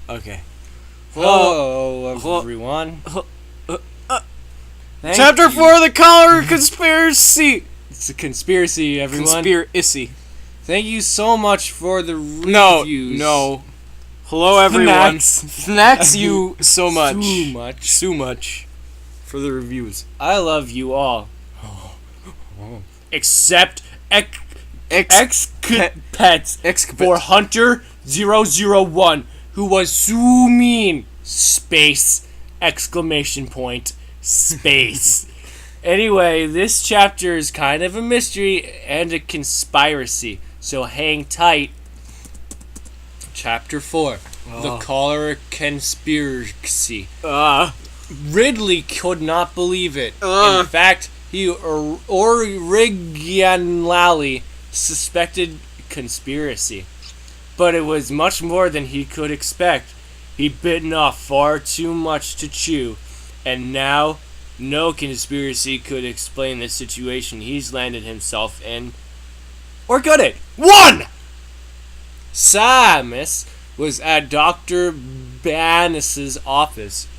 Okay. Hello, everyone. Chapter 4, the Cholera Conspiracy. It's a conspiracy, everyone. Conspiracy. Thank you so much for the reviews. No. Hello, everyone. Thanks you so much. So much. For the reviews. I love you all. Except Pets for Hunter 001, who was so mean. Space! Exclamation point. Space. Anyway, this chapter is kind of a mystery and a conspiracy, so hang tight. Chapter 4. The Cholera Conspiracy. Ridley could not believe it. In fact, he originally suspected conspiracy. But it was much more than he could expect. He'd bitten off far too much to chew, and now no conspiracy could explain the situation he's landed himself in. Or could it? 1! Samus was at Dr. Bannis's office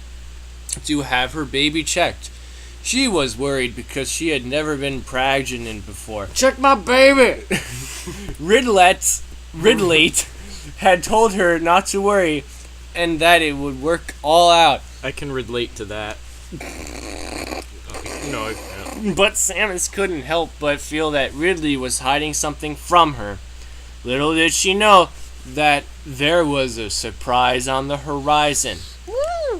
to have her baby checked. She was worried because she had never been pregnant before. Check my baby! Ridley had told her not to worry and that it would work all out. I can relate to that. No, I can't. But Samus couldn't help but feel that Ridley was hiding something from her. Little did she know that there was a surprise on the horizon.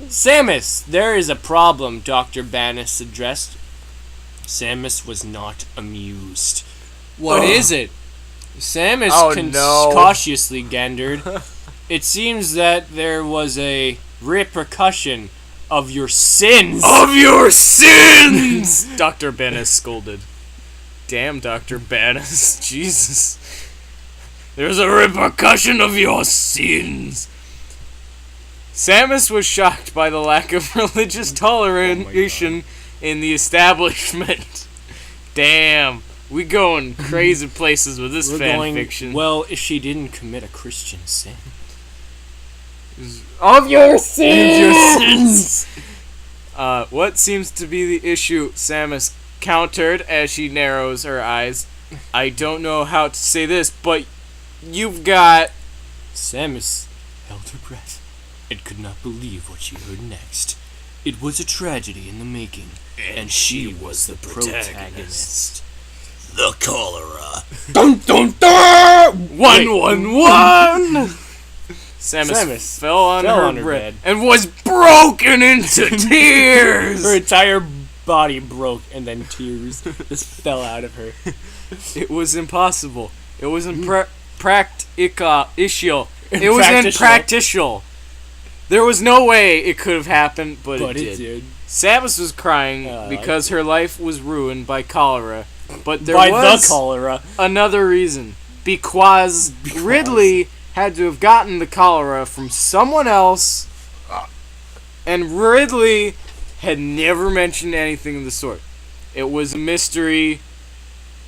Samus, there is a problem, Dr. Bannis addressed. Samus was not amused. What is it? Samus cautiously gendered. It seems that there was a repercussion of your sins. Of your sins! Dr. Bannis scolded. Damn, Dr. Bannis. Jesus. There's a repercussion of your sins. Samus was shocked by the lack of religious toleration in the establishment. Damn, we going crazy places with this fanfiction. Well, if she didn't commit a Christian sin. Of your sins! What seems to be the issue? Samus countered as she narrows her eyes. I don't know how to say this, but you've got... Samus held her breath and could not believe what she heard next. It was a tragedy in the making, and she was the protagonist. The cholera. Dun dun dun! 111! Samus fell on her bed and was broken into tears. Her entire body broke, and then tears just fell out of her. It was impossible. It was impractical. There was no way it could have happened, but it did. Samus was crying because her life was ruined by cholera, but there was the cholera. Another reason. Because Ridley had to have gotten the cholera from someone else, and Ridley had never mentioned anything of the sort. It was a mystery,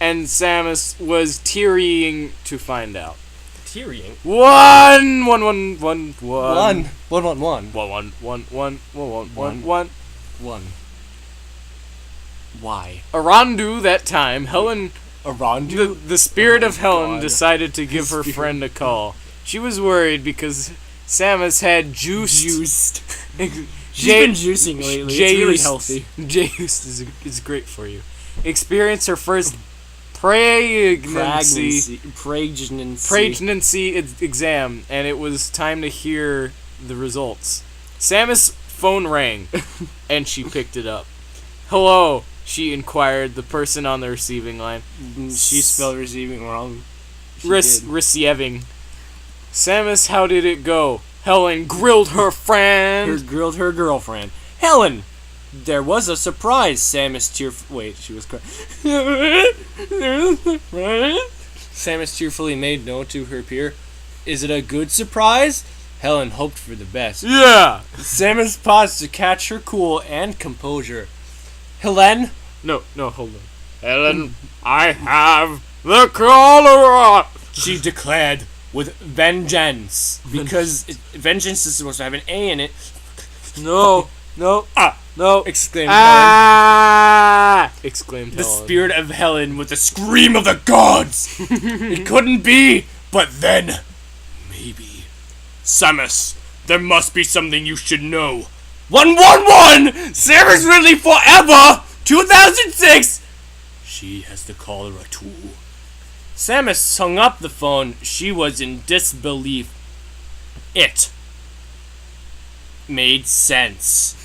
and Samus was tearing to find out. Tearing? One. Why? Around that time, Helen... The spirit of Helen decided to give her friend a call. She was worried because Samus had juiced. She's been juicing lately. It's really healthy. Juice is great for you. Experienced her first pregnancy exam, and it was time to hear the results. Samus' phone rang, and she picked it up. Hello, she inquired the person on the receiving line. She spelled receiving wrong. Receiving. Samus, how did it go? Helen grilled her friend. Grilled her girlfriend. Helen! There was a surprise, Samus she was crying. Samus tearfully made known to her peer. Is it a good surprise? Helen hoped for the best. Yeah! Samus paused to catch her cool and composure. Helen? No, hold on. Helen, I have the cholera! She declared. with vengeance. Because vengeance is supposed to have an A in it. No. No. No. Exclaimed Helen. Exclaimed The Helen. spirit of Helen with the scream of the gods. It couldn't be, but then, maybe. Samus, there must be something you should know. 111! Samus Ridley forever! 2006! She has the cholera too. Samus hung up the phone. She was in disbelief. It made sense.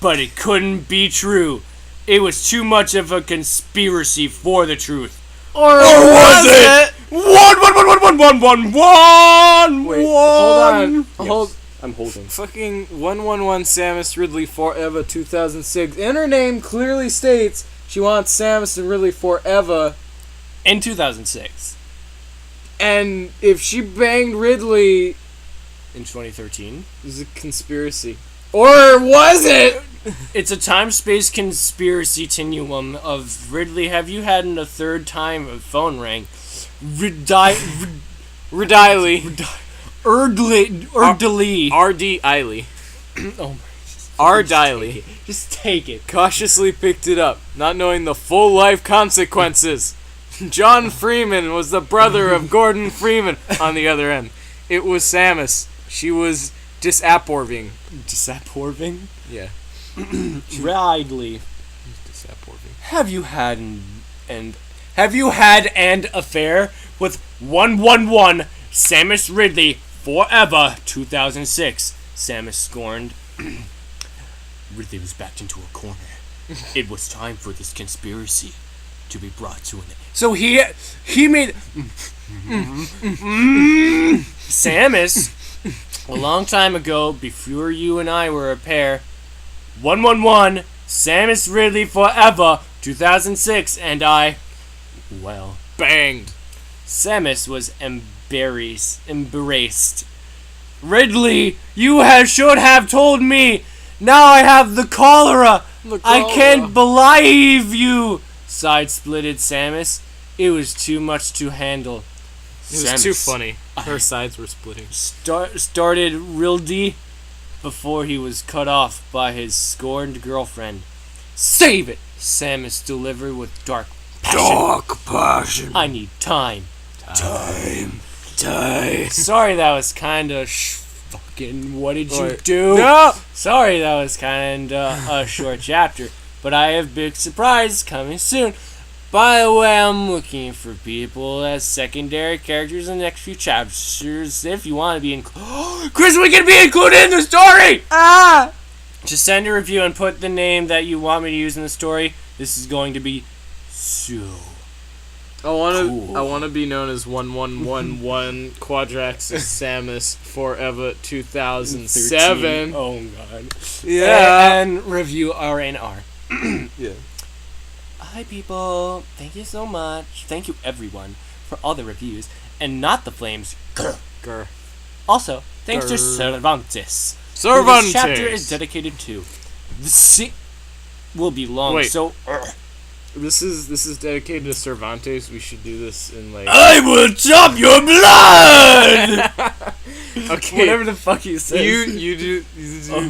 But it couldn't be true. It was too much of a conspiracy for the truth. Or was it? 1111111. Wait, hold on. Hold. I'm holding. Fucking 111 Samus Ridley Forever 2006. In her name clearly states she wants Samus and Ridley forever. In 2006. And if she banged Ridley, In 2013. it was a conspiracy. Or was it? It's a time-space conspiracy continuum of Ridley. Have you had a third time a phone rang? Ridley. Erdly. R.D. Eiley. Oh my. R. Diley Just take it. cautiously picked it up, not knowing the full life consequences. John Freeman was the brother of Gordon Freeman on the other end. It was Samus. She was disapporbing. Disapporbing? Yeah. Ridley. Disapporbing. Have you had an affair with 111 Samus Ridley forever 2006? Samus scorned. Ridley was backed into a corner. It was time for this conspiracy to be brought to an end. So he made Samus a long time ago, before you and I were a pair. 111 Samus Ridley forever 2006, and I, well, Banged. Samus was embraced. Ridley, you should have told me. Now I have the cholera. I can't believe you, side-splitted Samus. It was too much to handle. It was too funny. Her sides were splitting. Started Rildy before he was cut off by his scorned girlfriend. Save it! Samus delivered with dark passion. Dark passion. I need time. Time. Sorry, that was kinda fucking. What did you do? No! Sorry, that was kinda a short chapter. But I have big surprise coming soon. By the way, I'm looking for people as secondary characters in the next few chapters. If you want to be Chris, we can be included in the story! Just send a review and put the name that you want me to use in the story. This is going to be so cool. I want to be known as 1111 Quadraxis Samus Forever 2007. Oh god. Yeah. And review RNR. Yeah. Hi people, thank you so much. Thank you everyone for all the reviews, and not the flames. Grr. Also, thanks to Grr. Cervantes. Cervantes. This chapter is dedicated to. The will be long, Wait. so. This is dedicated to Cervantes. We should do this in like. I will chop your blood. Okay. Whatever the fuck he says. You do.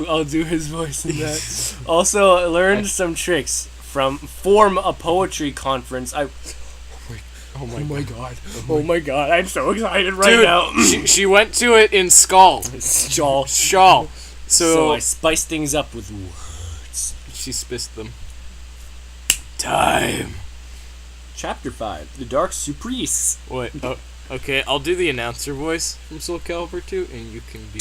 I'll do his voice in that. Also, I learned some tricks from Form a Poetry Conference. Oh my god. Oh my god. I'm so excited right now. she went to it in Skull. Shawl. So I spiced things up with words. She spiced them. Time. Chapter 5, The Dark Surprise. Wait. Oh, okay, I'll do the announcer voice from Soul Calibur 2, and you can be...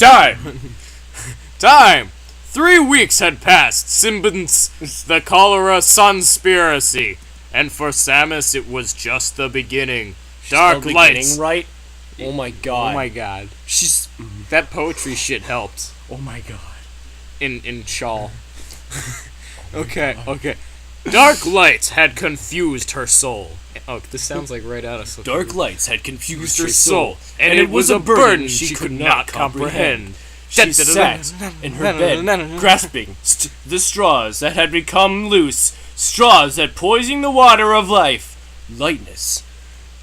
Time! 3 weeks had passed since the cholera conspiracy, and for Samus it was just the beginning. Dark lights. Right? Oh my god. Oh my god. She's... That poetry shit helped. Oh my god. In Shawl. Okay. Dark lights had confused her soul. Oh, this sounds like right out of Soul Dark Calibur. lights had confused Her soul, and it was a burden she could not comprehend. She sat in her bed, grasping the straws that had become loose, straws that poisoned the water of life. Lightness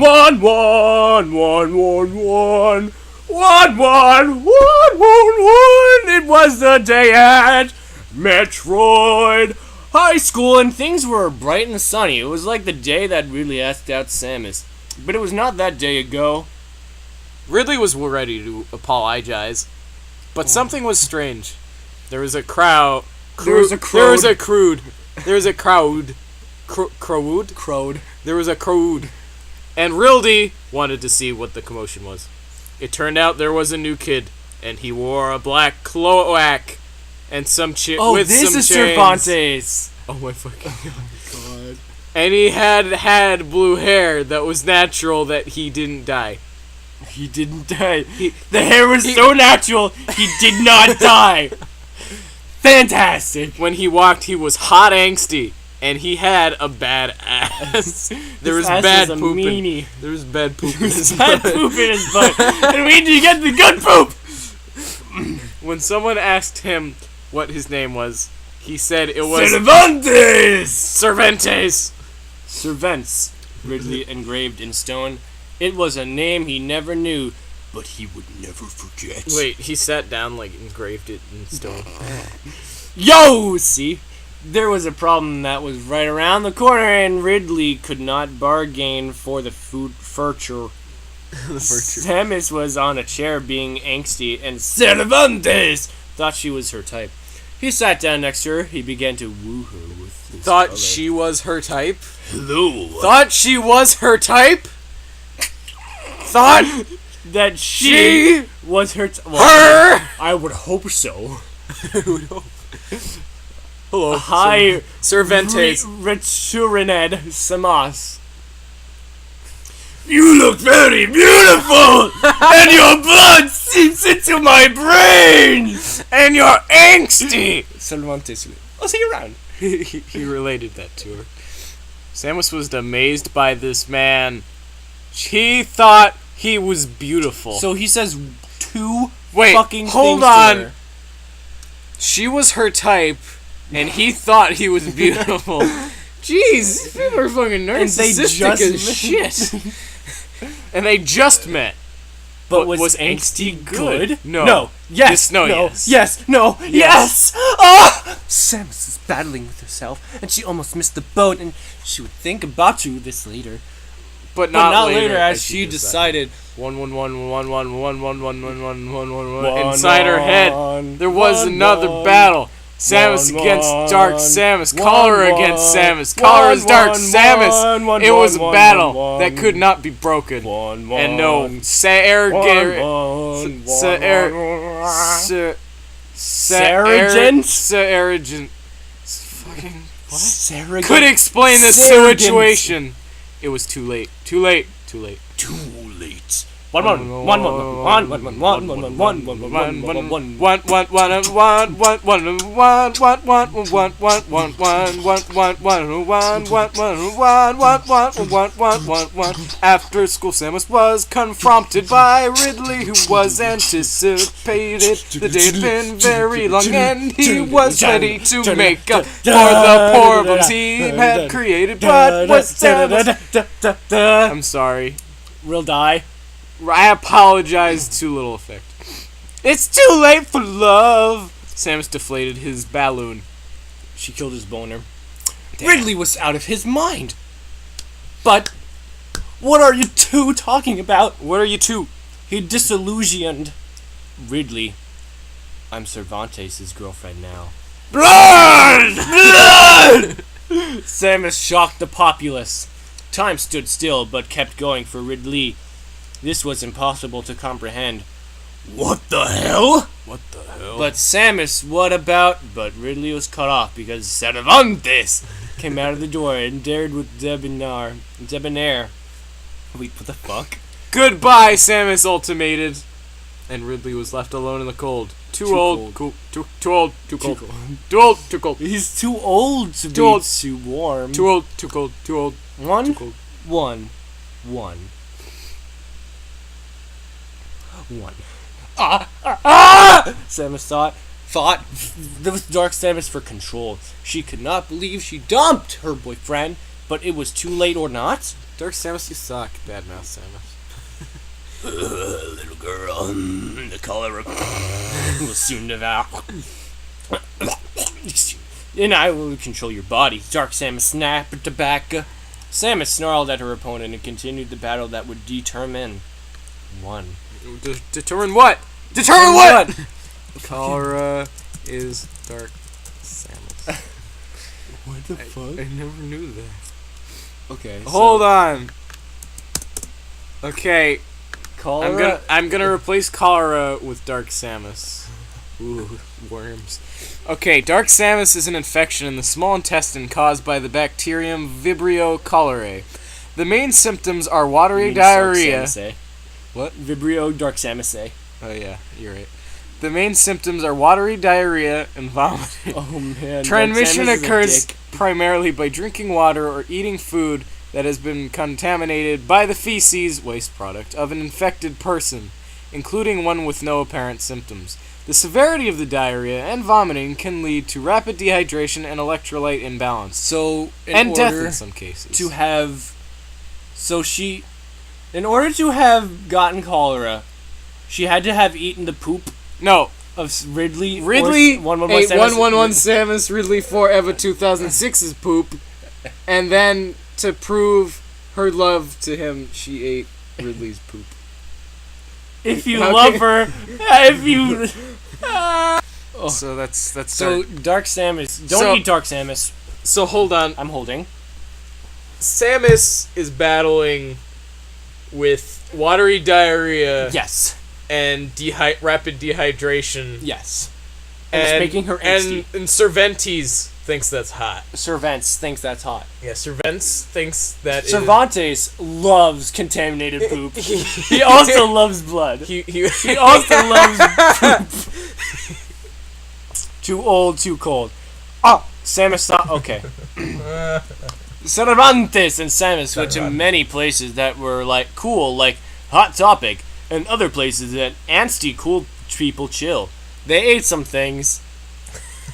1 1 1 1 1 1 1 1 1 1 1. It was the day at Metroid High School, and things were bright and sunny. It was like the day that Ridley asked out Samus. But it was not that day ago. Ridley was ready to apologize. But something was strange. There was a crowd. There was a crowd. There was a crowd. There was a crowd. Crowd? Crowd. There was a crowd. And Rildy wanted to see what the commotion was. It turned out there was a new kid, and he wore a black cloak and some with some chains. This is Cervantes. Oh my fucking god. And he had blue hair that was natural that he didn't dye. He didn't die. The hair was so natural, he did not die. Fantastic. When he walked, he was hot angsty, and he had a bad ass. There was bad poop. There was bad poop in his butt. Bad poop in his butt. And we need to get the good poop. When someone asked him what his name was, he said it was Cervantes. Cervantes. Ridley engraved in stone. It was a name he never knew, but he would never forget. Wait, he sat down, like, engraved it in stone. Yo! See? There was a problem that was right around the corner, and Ridley could not bargain for the furniture. Samus was on a chair being angsty, and Cervantes thought she was her type. He sat down next to her. He began to woo her with his Thought color. she was her type? Hello. Thought she was her type? Thought that she was her... her! I would hope so. Hello. Hi, Cervantes. Retsurined Samas. You look very beautiful, and your blood seeps into my brain, And you're angsty! Cervantes. I'll see you around. He related that to her. Samus was amazed by this man. She thought he was beautiful. So he says two Wait, fucking hold things on. to her. She was her type, and he thought he was beautiful. Jeez, these people are fucking narcissistic as shit. And they just met. But was angsty good? No. Yes. No. No. Yes. Yes. No. Yes. Ah! Samus is battling with herself, and she almost missed the boat, and she would think about you this later. But not later, as she decided. 1-1-1-1-1-1-1-1-1-1-1-1 inside her head. There was another battle. Samus against Dark Samus. Cholera against Samus. Cholera's Dark Samus. It was a battle that could not be broken. And no, Surrogent. Fucking what? Could explain the situation. It was too late. Too late. Too late. Too late. After school, Samus was confronted by Ridley, who was anticipated. The day had been very long, and he was ready to make up for the problems he had created. But was Samus? I'm sorry. Real die. I apologize. Too little effect. It's too late for love. Samus deflated his balloon. She killed his boner. Damn. Ridley was out of his mind. But what are you two talking about? What are you two? He disillusioned Ridley. I'm Cervantes' girlfriend now. Blood! Blood! Samus shocked the populace. Time stood still, but kept going for Ridley. This was impossible to comprehend. What the hell? What the hell? But Samus, what about? But Ridley was cut off because Cervantes came out of the door and dared with debonair. Wait, what the fuck? Goodbye, Samus ultimated. And Ridley was left alone in the cold. Too old, too old, too cold. Too old, too cold. He's too old to be too warm. Too old, too cold, too old. One. Samus thought there was Dark Samus for control. She could not believe she dumped her boyfriend, but it was too late or not. Dark Samus, you suck. Badmouth Samus. Little girl, the cholera will soon devour. And I will control your body. Dark Samus snapped back. Samus snarled at her opponent and continued the battle that would determine one. Determine what? Determine what? Cholera is Dark Samus. What the fuck? I never knew that. Okay. Hold on. Okay, Cholera. I'm gonna replace Cholera with Dark Samus. Ooh, worms. Okay, Dark Samus is an infection in the small intestine caused by the bacterium Vibrio cholerae. The main symptoms are watery diarrhea. What? Vibrio Dark Samus. Oh yeah, you're right. The main symptoms are watery diarrhea and vomiting. Oh man. Transmission Dark Samus is a occurs dick. primarily by drinking water or eating food that has been contaminated by the feces, waste product, of an infected person, including one with no apparent symptoms. The severity of the diarrhea and vomiting can lead to rapid dehydration and electrolyte imbalance. So, And death in some cases. In order to have gotten cholera, she had to have eaten the poop No. of Ridley. Ridley ate 111 Samus Ridley 4 Eva 2006's poop, and then to prove her love to him, she ate Ridley's poop. If you Okay. love her, if you. So that's So Dark Samus. Don't eat Dark Samus. So hold on. I'm holding. Samus is battling with watery diarrhea Yes. and rapid dehydration. Yes. And it's making her angsty. and Cervantes thinks that's hot. Cervantes thinks that's hot. Yeah, Cervantes thinks that Cervantes loves contaminated poop. He He also loves blood. he also loves poop. Too old, too cold. Oh, Samus thought, okay. Cervantes and Samus went to many places that were like cool, like Hot Topic, and other places that angsty cool people chill. They ate some things,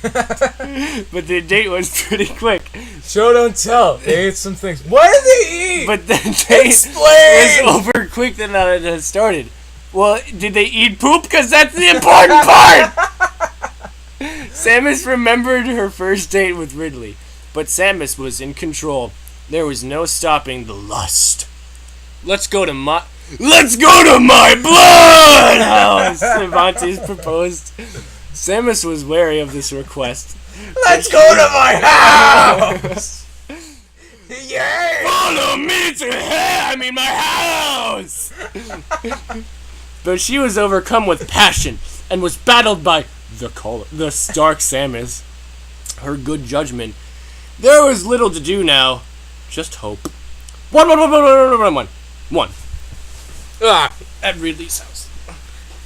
but the date was pretty quick. Show don't tell. They ate some things. What did they eat? But the date Explain! was over quick than it had started. Well, did they eat poop? Because that's the important part! Samus remembered her first date with Ridley, but Samus was in control. There was no stopping the lust. Let's go to my blood house, Cervantes proposed. Samus was wary of this request. Let's go to my house! Yay! Follow me to my house! But she was overcome with passion and was battled by the Dark Samus. Her good judgment. There was little to do now. Just hope. One. At Ridley's house.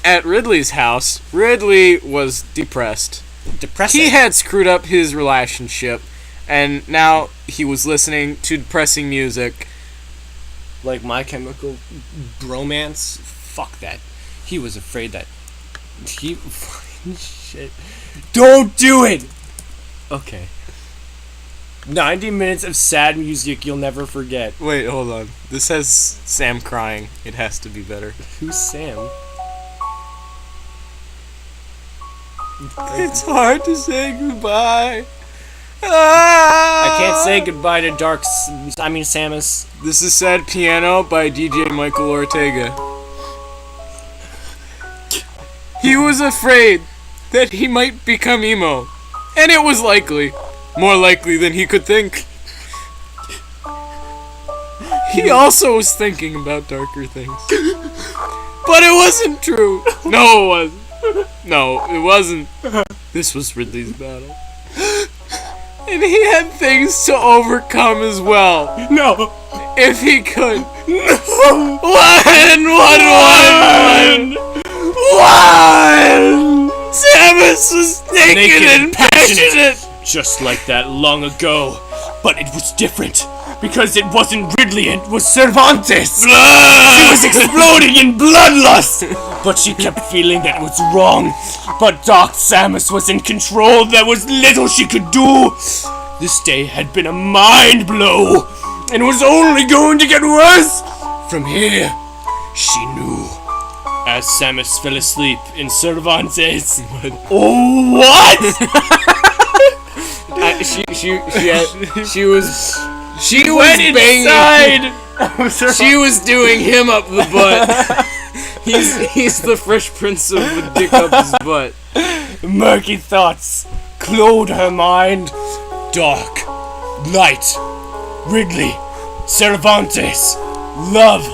At Ridley's house, Ridley was depressed. Depressing. He had screwed up his relationship, and now he was listening to depressing music. Like My Chemical Bromance. Fuck that. He was afraid that shit. Don't do it. Okay. 90 minutes of sad music you'll never forget. Wait, hold on. This has Sam crying. It has to be better. Who's Sam? It's hard to say goodbye. I can't say goodbye to Samus. This is Sad Piano by DJ Michael Ortega. He was afraid that he might become emo, and it was likely. More likely than he could think. He also was thinking about darker things. But it wasn't true. No, it wasn't. No, it wasn't. This was Ridley's battle. And he had things to overcome as well. No. If he could. No. One! Samus was naked and passionate! Just like that long ago. But it was different. Because it wasn't Ridley, it was Cervantes! She was exploding in bloodlust! But she kept feeling that it was wrong. But Dark Samus was in control, there was little she could do! This day had been a mind blow, and was only going to get worse! From here, she knew. As Samus fell asleep in Cervantes. What? She was inside. She was doing him up the butt. He's the Fresh Prince of the dick up his butt. Murky thoughts clothed her mind. Dark, light, Ridley, Cervantes, love,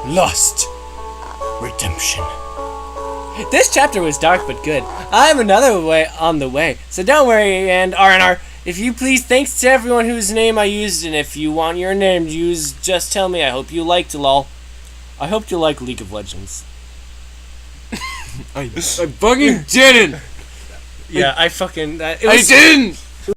lust, redemption. This chapter was dark but good. I have another way on the way, so don't worry. And R&R, if you please, thanks to everyone whose name I used, and if you want your name used, just tell me. I hope you liked lol. I hope you like League of Legends. I fucking didn't. Yeah, I fucking. I didn't.